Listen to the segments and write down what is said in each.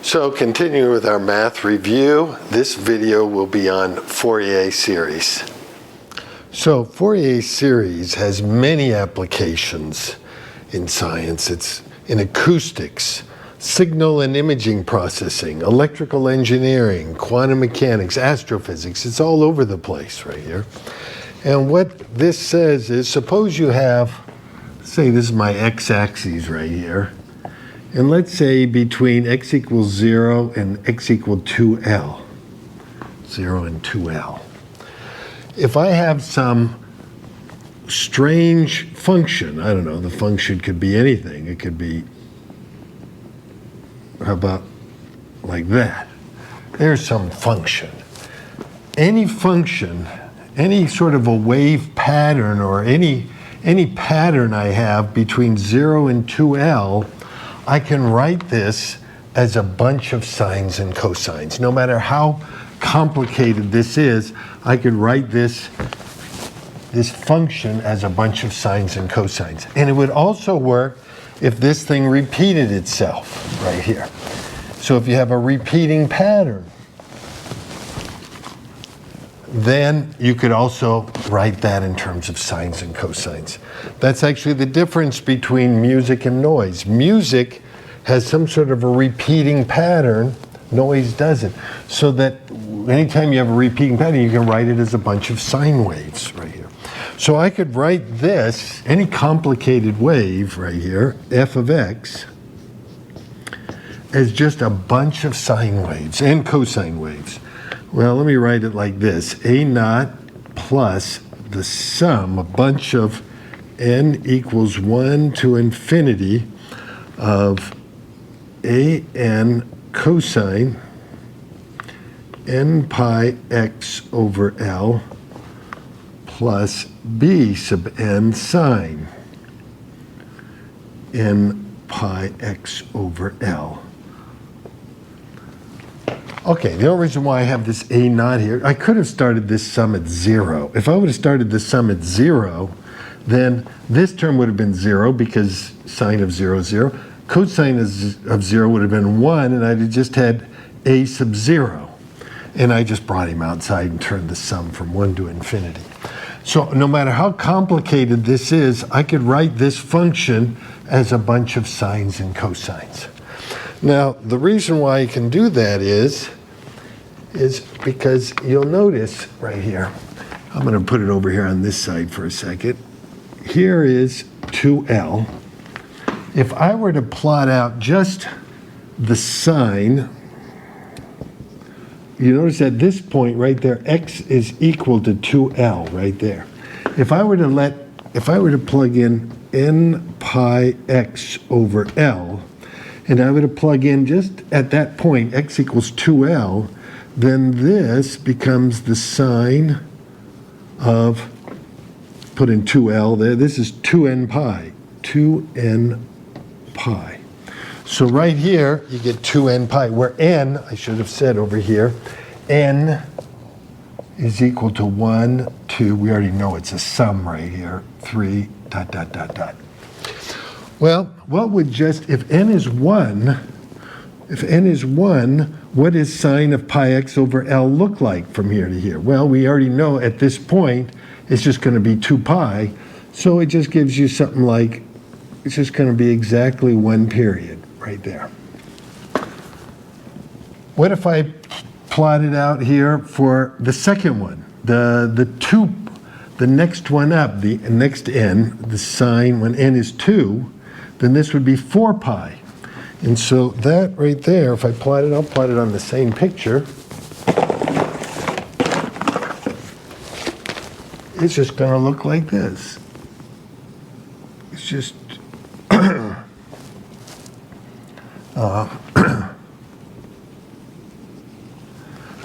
So continuing with our math review, this video will be on Fourier series. So Fourier series has many applications in science. It's in acoustics, signal and imaging processing, electrical engineering, quantum mechanics, astrophysics. It's all over the place right here. And what this says is, suppose you have, say this is my x-axis right here, and let's say between x equals 0 and x equal 2L, 0 and 2L. If I have some strange function, I don't know, the function could be anything. It could be, how about like that? There's some function. Any function, any sort of a wave pattern or any pattern I have between 0 and 2L, I can write this as a bunch of sines and cosines. No matter how complicated this is, I could write this function as a bunch of sines and cosines. And it would also work if this thing repeated itself right here. So if you have a repeating pattern, then you could also write that in terms of sines and cosines. That's actually the difference between music and noise. Music has some sort of a repeating pattern, noise doesn't. So that anytime you have a repeating pattern, you can write it as a bunch of sine waves right here. So I could write this, any complicated wave right here, f of x, as just a bunch of sine waves and cosine waves. Well, let me write it like this. A naught plus the sum, a bunch of n equals 1 to infinity of an cosine n pi x over L plus b sub n sine n pi x over L. Okay, the only reason why I have this A naught here, I could have started this sum at 0. If I would have started this sum at 0, then this term would have been 0 because sine of 0 is 0. Cosine of 0 would have been 1, and I'd have just had A sub 0. And I just brought him outside and turned the sum from 1 to infinity. So no matter how complicated this is, I could write this function as a bunch of sines and cosines. Now, the reason why I can do that is because you'll notice right here, I'm going to put it over here on this side for a second. Here is 2L. If I were to plot out just the sine, you notice at this point right there, x is equal to 2L right there. If I were to plug in n pi x over L, and I were to plug in just at that point, x equals 2L, then this becomes the sine of, put in 2L there, this is 2n pi, 2n pi. So right here, you get 2n pi, where n, I should have said over here, n is equal to 1, 2, we already know it's a sum right here, 3, dot, dot, dot, dot. Well, what would just, if n is 1, what does sine of pi x over L look like from here to here? Well, we already know at this point, it's just going to be 2 pi, so it just gives you something like, it's just going to be exactly 1 period right there. What if I plotted out here for the second one, the next one up, the next n, the sine when n is 2, then this would be 4 pi. And so that right there, if I plot it, I'll plot it on the same picture. It's just going to look like this. It's just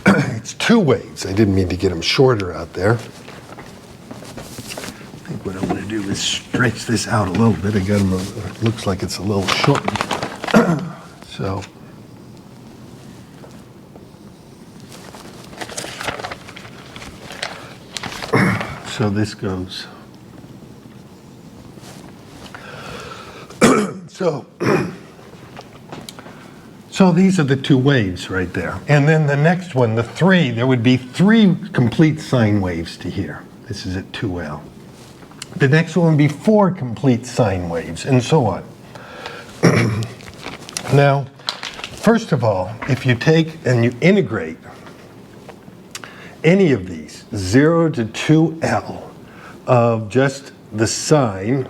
it's 2 waves. I didn't mean to get them shorter out there. I think what I'm going to do is stretch this out a little bit. I got them, it looks like it's a little short. So this goes. So So these are the two waves right there. And then the next one, the 3, there would be 3 complete sine waves to here. This is at 2L. The next one would be 4 complete sine waves, and so on. Now, first of all, if you take and you integrate any of these, 0 to 2L, of just the sine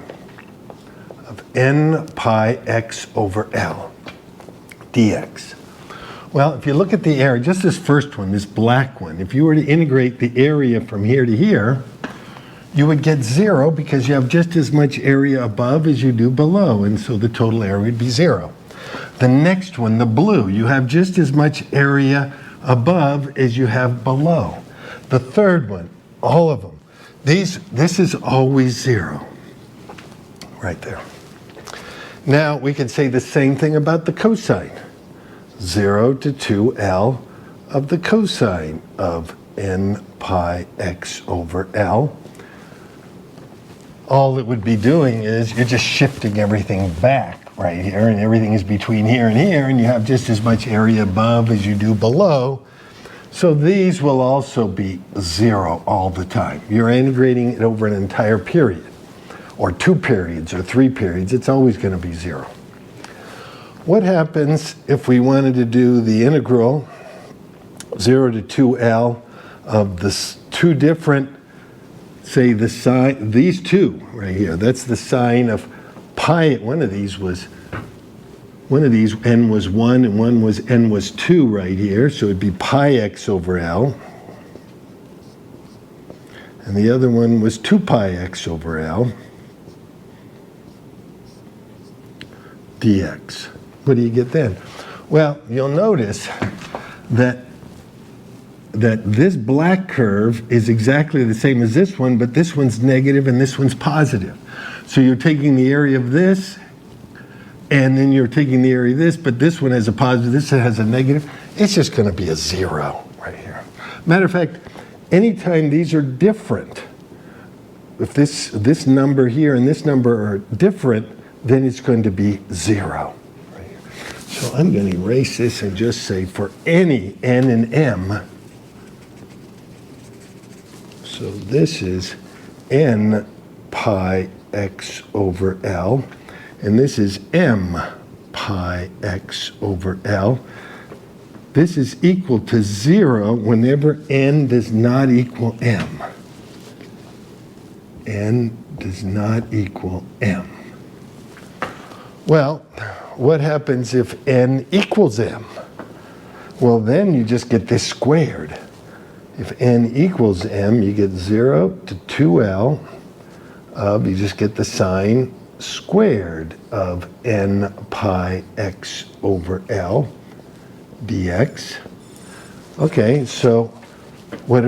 of n pi x over L dx. Well, if you look at the area, just this first one, this black one, if you were to integrate the area from here to here, you would get 0 because you have just as much area above as you do below, and so the total area would be 0. The next one, the blue, you have just as much area above as you have below. The third one, all of them, this is always 0, right there. Now, we could say the same thing about the cosine. 0 to 2L of the cosine of n pi x over L. All it would be doing is you're just shifting everything back right here, and everything is between here, and you have just as much area above as you do below. So these will also be 0 all the time. You're integrating it over an entire period, or 2 periods, or 3 periods. It's always going to be 0. What happens if we wanted to do the integral 0 to 2L of the 2 different, say the sine, these 2 right here, that's the sine of pi, one of these n was 1 and one was n was 2 right here, so it'd be pi x over L. And the other one was 2 pi x over L dx. What do you get then? Well, you'll notice that this black curve is exactly the same as this one, but this one's negative and this one's positive. So you're taking the area of this, and then you're taking the area of this, but this one has a positive, this has a negative. It's just going to be a 0 right here. Matter of fact, anytime these are different, if this number here and this number are different, then it's going to be 0. Right here. So I'm going to erase this and just say for any n and m, so this is n pi x over L, and this is m pi x over L. This is equal to 0 whenever n does not equal m. N does not equal m. Well, what happens if n equals m? Well, then you just get this squared. If n equals m, you get 0 to 2L of, you just get the sine squared of n pi x over L dx. Okay, so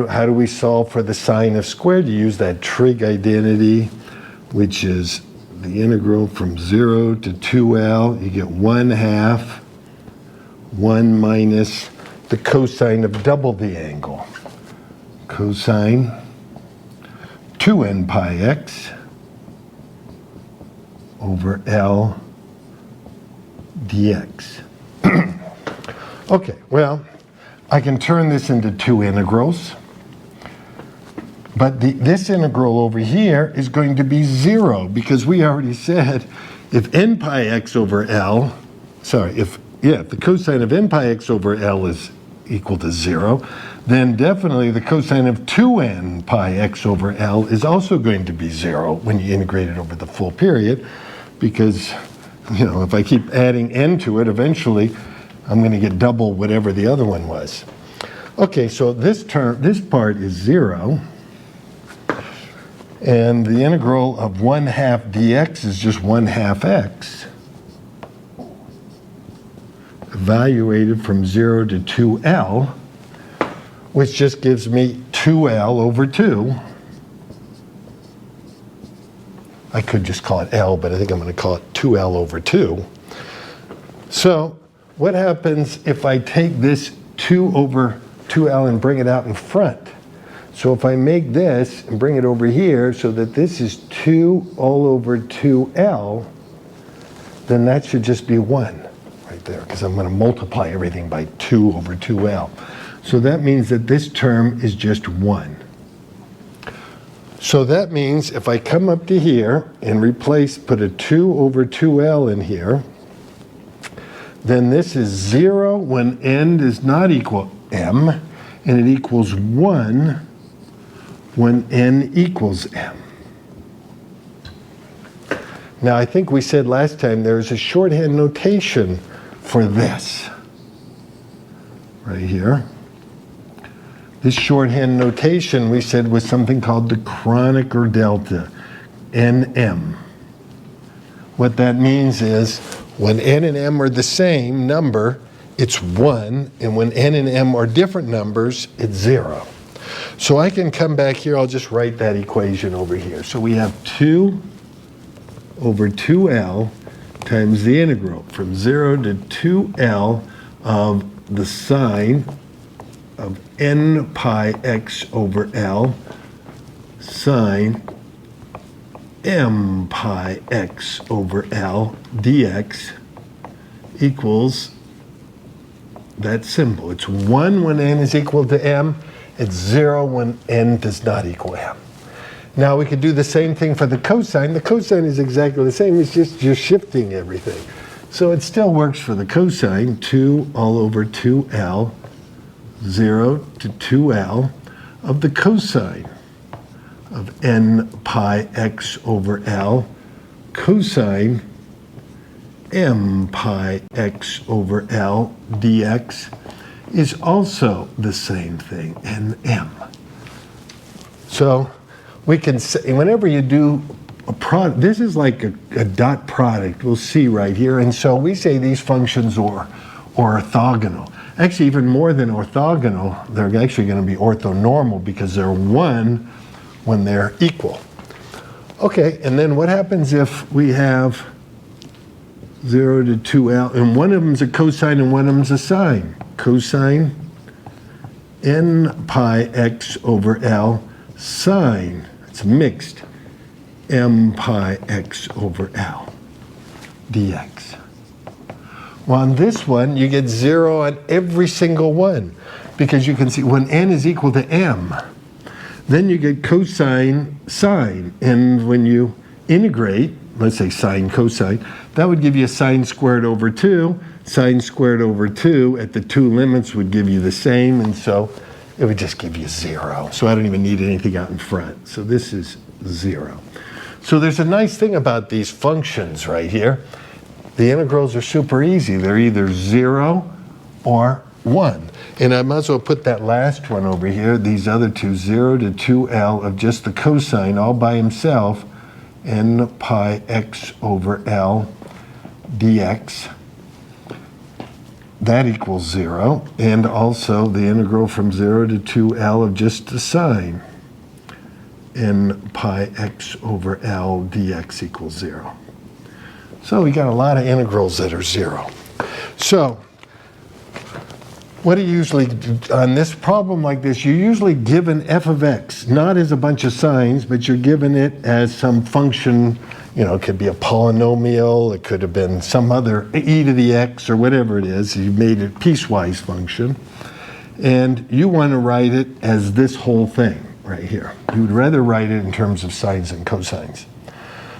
how do we solve for the sine of squared? You use that trig identity, which is the integral from 0 to 2L. You get 1/2, 1 minus the cosine of double the angle. Cosine 2n pi x over L dx. Okay, well, I can turn this into 2 integrals, but this integral over here is going to be 0 because we already said if n pi x over L, if the cosine of n pi x over L is equal to 0, then definitely the cosine of 2n pi x over L is also going to be 0 when you integrate it over the full period, because if I keep adding n to it, eventually I'm going to get double whatever the other one was. Okay, so this part is 0, and the integral of 1/2 dx is just 1/2 x, evaluated from 0 to 2L, which just gives me 2L over 2. I could just call it L, but I think I'm going to call it 2L over 2. So what happens if I take this 2 over 2L and bring it out in front? So if I make this and bring it over here so that this is 2 all over 2L, then that should just be 1 right constant there because I'm going to multiply everything by 2 over 2L. So that means that this term is just 1. So that means if I come up to here and put a 2 over 2L in here, then this is 0 when n does not equal m, and it equals 1 when n equals m. Now, I think we said last time there's a shorthand notation for this right here. This shorthand notation we said was something called the Kronecker delta, Nm. What that means is when n and m are the same number, it's 1, and when n and m are different numbers, it's 0. So I can come back here, I'll just write that equation over here. So we have 2 over 2L times the integral from 0 to 2L of the sine of n pi x over L sine m pi x over L dx equals that symbol. It's 1 when n is equal to m. It's 0 when n does not equal m. Now we could do the same thing for the cosine. The cosine is exactly the same. It's just you're shifting everything. So it still works for the cosine. 2 all over 2L, 0 to 2L of the cosine of n pi x over L cosine m pi x over L dx is also the same thing, nm. So we can say, whenever you do a product, this is like a dot product, we'll see right here, and so we say these functions are orthogonal. Actually, even more than orthogonal, they're actually going to be orthonormal because they're 1 when they're equal. Okay, and then what happens if we have 0 to 2L, and one of them is a cosine and one of them is a sine? Cosine n pi x over L sine, it's mixed, m pi x over L dx. Well, on this one, you get 0 on every single one because you can see when n is equal to m, then you get cosine sine, and when you integrate, let's say sine cosine, that would give you a sine squared over 2. Sine squared over 2 at the two limits would give you the same, and so it would just give you 0. So I don't even need anything out in front. So this is 0. So there's a nice thing about these functions right here. The integrals are super easy. They're either 0 or 1. And I might as well put that last one over here, these other two, 0 to 2L of just the cosine all by himself, n pi x over L dx. That equals 0, and also the integral from 0 to 2L of just the sine, n pi x over L dx equals 0. So we got a lot of integrals that are 0. So what do you usually do on this problem like this? You're usually given f of x, not as a bunch of sines, but you're given it as some function. You know, it could be a polynomial, it could have been some other e to the x or whatever it is. You made it piecewise function. And you want to write it as this whole thing right here. You would rather write it in terms of sines and cosines.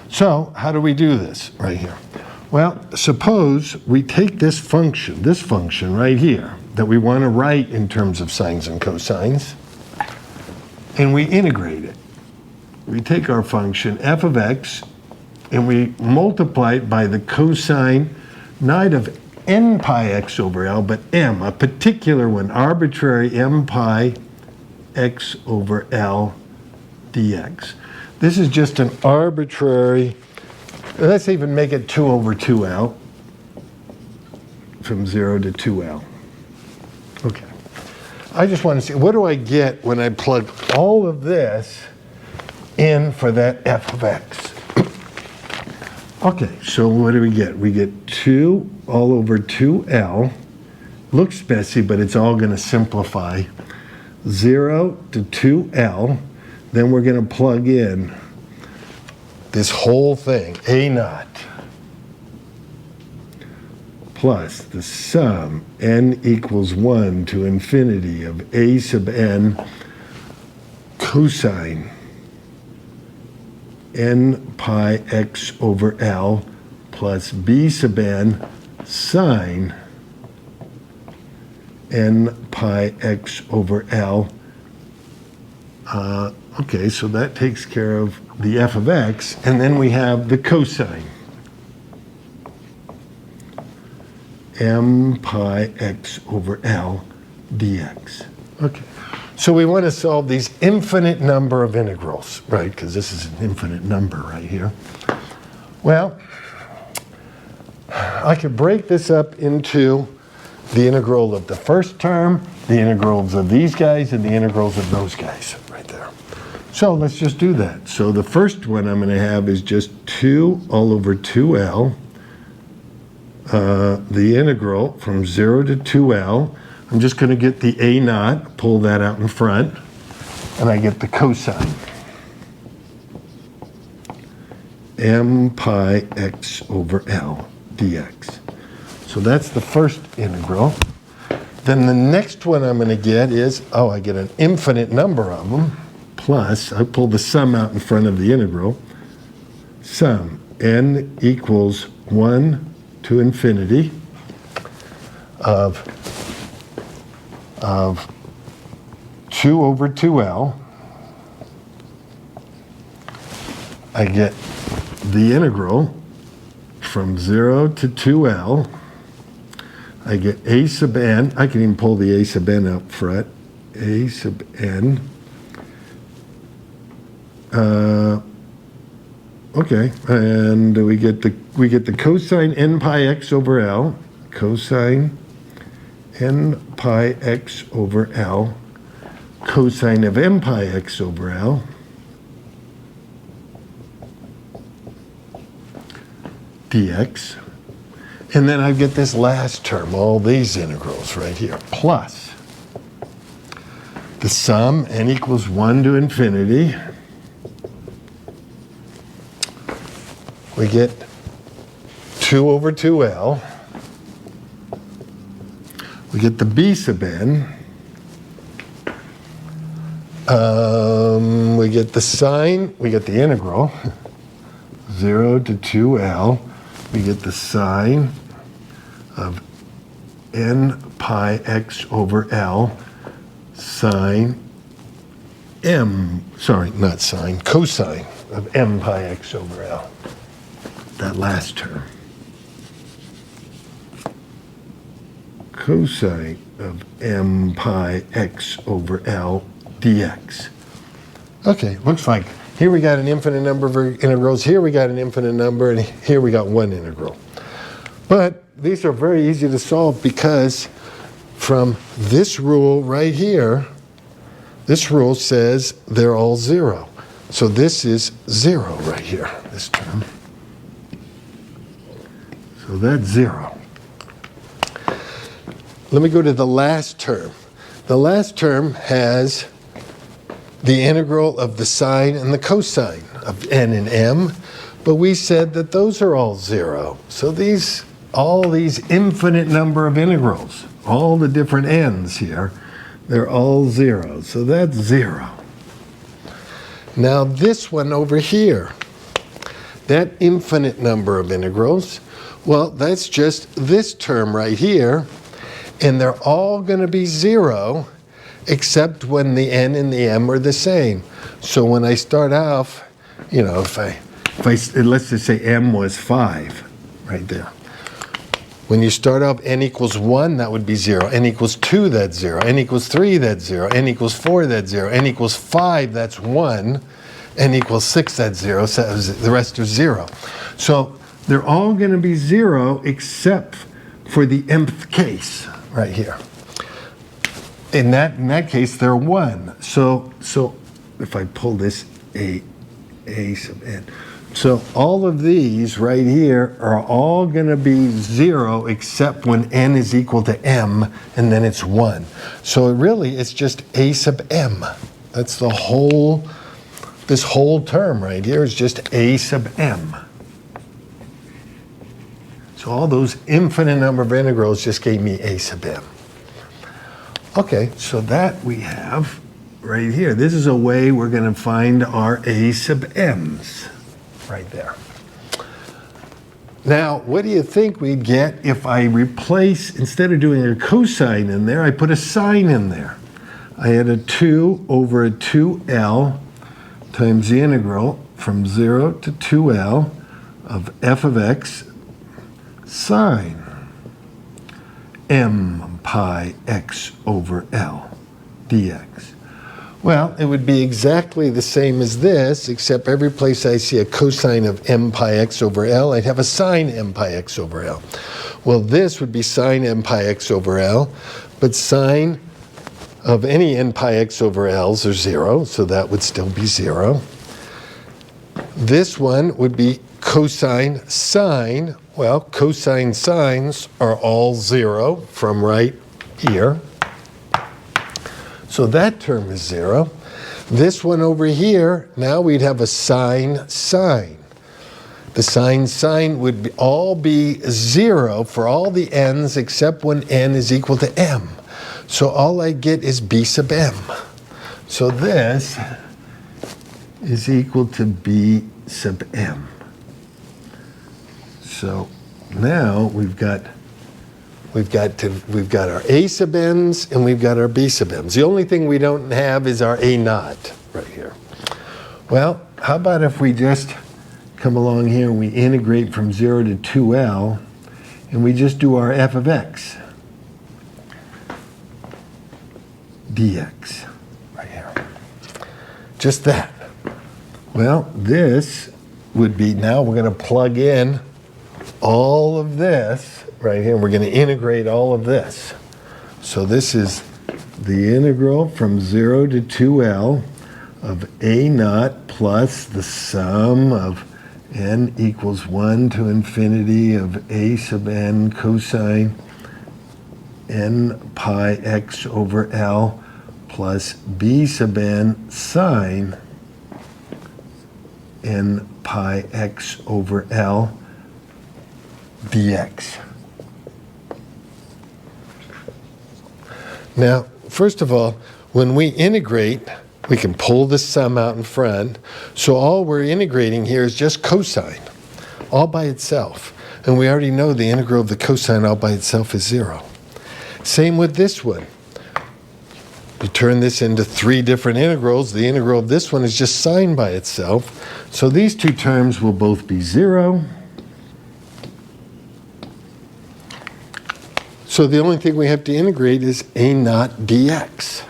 So how do we do this right here? Well, suppose we take this function right here that we want to write in terms of sines and cosines, and we integrate it. We take our function f of x and we multiply it by the cosine, not of n pi x over L, but m, a particular one, arbitrary m pi x over L dx. This is just an arbitrary, let's even make it 2 over 2L from 0 to 2L. Okay. I just want to see, what do I get when I plug all of this in for that f of x? Okay, so what do we get? We get 2 all over 2L. Looks messy, but it's all going to simplify. 0 to 2L. Then we're going to plug in this whole thing, A naught, plus the sum n equals 1 to infinity of a sub n cosine n pi x over L plus b sub n sine n pi x over L. Okay, so that takes care of the f of x, and then we have the cosine. M pi x over L dx. Okay, so we want to solve these infinite number of integrals, right? Because this is an infinite number right here. Well, I could break this up into the integral of the first term, the integrals of these guys, and the integrals of those guys right there. So let's just do that. So the first one I'm going to have is just 2 all over 2L. The integral from 0 to 2L. I'm just going to get the a naught, pull that out in front, and I get the cosine. M pi x over L dx. So that's the first integral. Then the next one I'm going to get is, I get an infinite number of them, plus, I pull the sum out in front of the integral, sum n equals 1 to infinity of 2 over 2L. I get the integral from 0 to 2L. I get a sub n. I can even pull the a sub n up front. A sub n. Okay, and we get the cosine n pi x over L. Cosine n pi x over L. Cosine of m pi x over L. Dx. And then I get this last term, all these integrals right here, plus the sum, n equals 1 to infinity. We get 2 over 2L. We get the b sub n. We get the sine, we get the integral, 0 to 2L. We get the sine of n pi x over L sine cosine of m pi x over L. That last term. Cosine of m pi x over L dx. Okay, looks like here we got an infinite number of integrals, here we got an infinite number, and here we got one integral. But these are very easy to solve because from this rule right here, this rule says they're all 0. So this is 0 right here, this term. So that's 0. Let me go to the last term. The last term has the integral of the sine and the cosine of n and m, but we said that those are all 0. So all these infinite number of integrals, all the different n's here, they're all 0. So that's 0. Now this one over here, that infinite number of integrals, well, that's just this term right here, and they're all going to be 0 except when the n and the m are the same. So when I start off, if I let's just say m was 5 right there. When you start off n equals 1, that would be 0. N equals 2, that's 0. N equals 3, that's 0. N equals 4, that's 0. N equals 5, that's 1. N equals 6, that's 0. So the rest are 0. So they're all going to be 0 except for the mth case right here. In that case, they're 1. So if I pull this a sub n. So all of these right here are all going to be 0 except when n is equal to m, and then it's 1. So really, it's just a sub m. That's the whole, this whole term right here is just a sub m. So all those infinite number of integrals just gave me a sub m. Okay, so that we have right here. This is a way we're going to find our a sub m's right there. Now, what do you think we'd get if I replace, instead of doing a cosine in there, I put a sine in there? I had a 2 over a 2L times the integral from 0 to 2L of f of x sine m pi x over L dx. Well, it would be exactly the same as this, except every place I see a cosine of m pi x over L, I'd have a sine m pi x over L. Well, this would be sine m pi x over L, but sine of any n pi x over L's are 0, so that would still be 0. This one would be cosine sine. Well, cosine sines are all 0 from right here. So that term is 0. This one over here, now we'd have a sine sine. The sine would all be 0 for all the n's except when n is equal to m. So all I get is b sub m. So this is equal to b sub m. So now we've got our a sub m's and we've got our b sub m's. The only thing we don't have is our a naught right here. Well, how about if we just come along here and we integrate from 0 to 2L and we just do our f of x dx right here. Just that. Well, this would be, now we're going to plug in all of this right here. We're going to integrate all of this. So this is the integral from 0 to 2L of a naught plus the sum of n equals 1 to infinity of a sub n cosine n pi x over L plus b sub n sine n pi x over L dx. Now, first of all, when we integrate, we can pull the sum out in front. So all we're integrating here is just cosine, all by itself. And we already know the integral of the cosine all by itself is 0. Same with this one. You turn this into 3 different integrals. The integral of this one is just sine by itself. So these two terms will both be 0. So the only thing we have to integrate is a naught dx.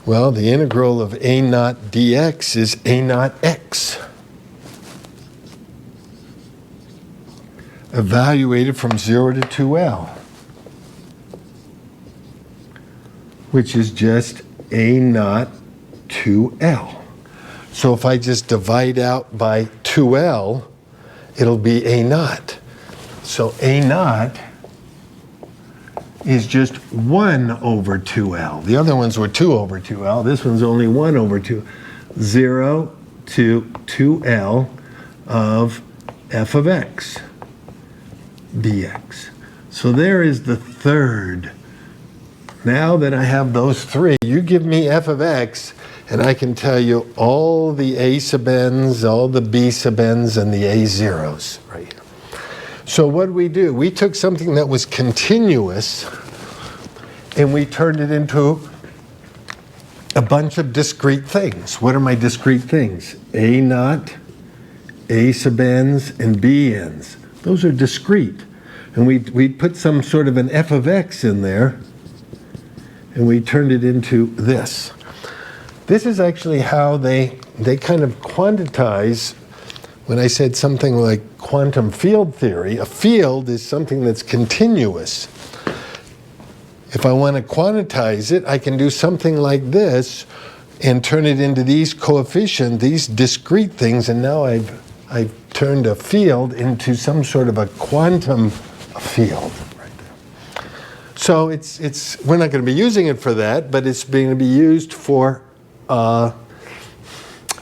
Well, the integral of a naught dx is a naught x, evaluated from 0 to 2L, which is just a naught 2L. So if I just divide out by 2L, it'll be a naught. So a naught is just 1 over 2L. The other ones were 2 over 2L. This one's only 1 over 2. 0 to 2L of f of x dx. So there is the third. Now that I have those 3, you give me f of x, and I can tell you all the a sub n's, all the b sub n's, and the a zeros right here. So what did we do? We took something that was continuous and we turned it into a bunch of discrete things. What are my discrete things? A naught, a sub n's, and b n's. Those are discrete. And we put some sort of an f of x in there and we turned it into this. This is actually how they kind of quantize. When I said something like quantum field theory, a field is something that's continuous. If I want to quantize it, I can do something like this and turn it into these coefficients, these discrete things, and now I've turned a field into some sort of a quantum field. Right there. So we're not going to be using it for that, but it's going to be used for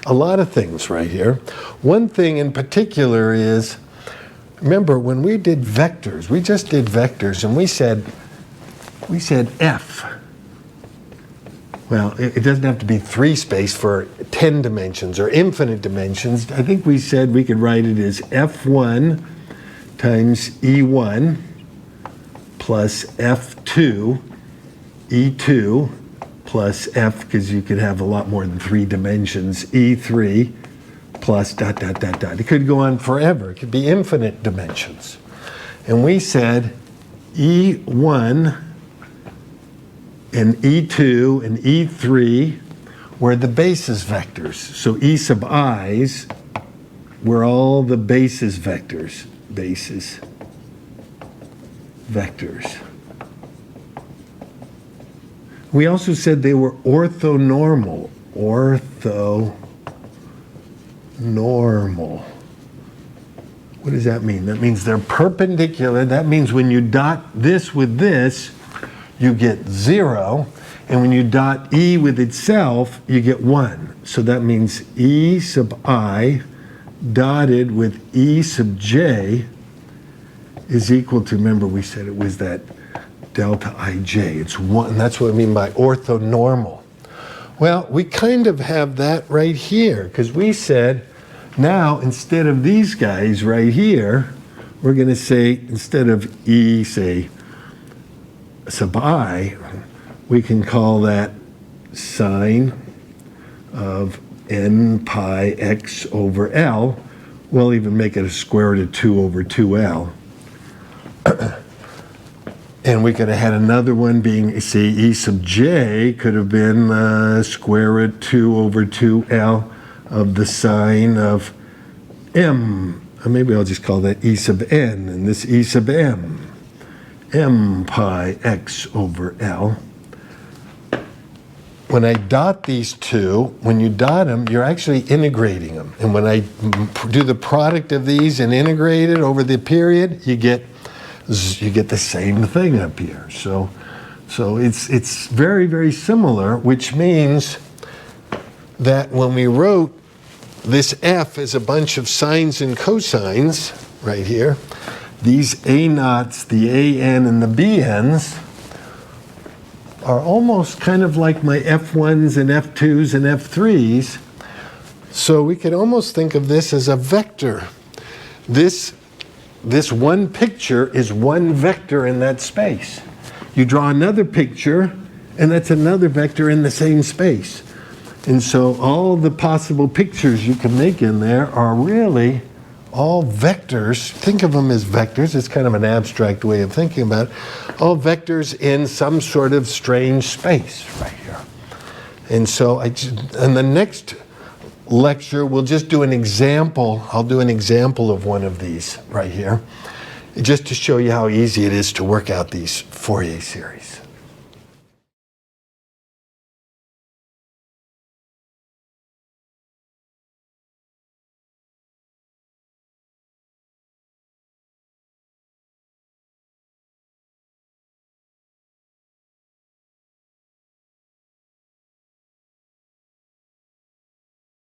a lot of things right here. One thing in particular is, remember when we did vectors, we just did vectors, and we said f. Well, it doesn't have to be 3 space for 10 dimensions or infinite dimensions. I think we said we could write it as f1 times e1 plus f2 e2 plus f, because you could have a lot more than 3 dimensions, e3 plus dot, dot, dot, dot. It could go on forever. It could be infinite dimensions. And we said e1 and e2 and e3 were the basis vectors. So e sub i's were all the basis vectors. Basis vectors. We also said they were orthonormal. Orthonormal. What does that mean? That means they're perpendicular. That means when you dot this with this, you get 0. And when you dot E with itself, you get 1. So that means E sub I dotted with E sub j is equal to, remember we said it was that delta ij. It's 1. That's what I mean by orthonormal. Well, we kind of have that right here, because we said now instead of these guys right here, we're going to say instead of E, say, sub I, we can call that sine of n pi x over L. We'll even make it a square root of 2 over 2L. And we could have had another one being, say, E sub j could have been square root 2 over 2L of the sine of m. Or maybe I'll just call that E sub n, and this E sub m. M pi x over L. When I dot these two, when you dot them, you're actually integrating them. And when I do the product of these and integrate it over the period, you get the same thing up here. So it's very, very similar, which means that when we wrote this f as a bunch of sines and cosines right here, these a naughts, the a n, and the b n's are almost kind of like my f1s and f2s and f3s. So we could almost think of this as a vector. This one picture is one vector in that space. You draw another picture, and that's another vector in the same space. And so all the possible pictures you can make in there are really all vectors. Think of them as vectors. It's kind of an abstract way of thinking about it. All vectors in some sort of strange space right here. And so in the next lecture, we'll just do an example. I'll do an example of one of these right here, just to show you how easy it is to work out these Fourier series.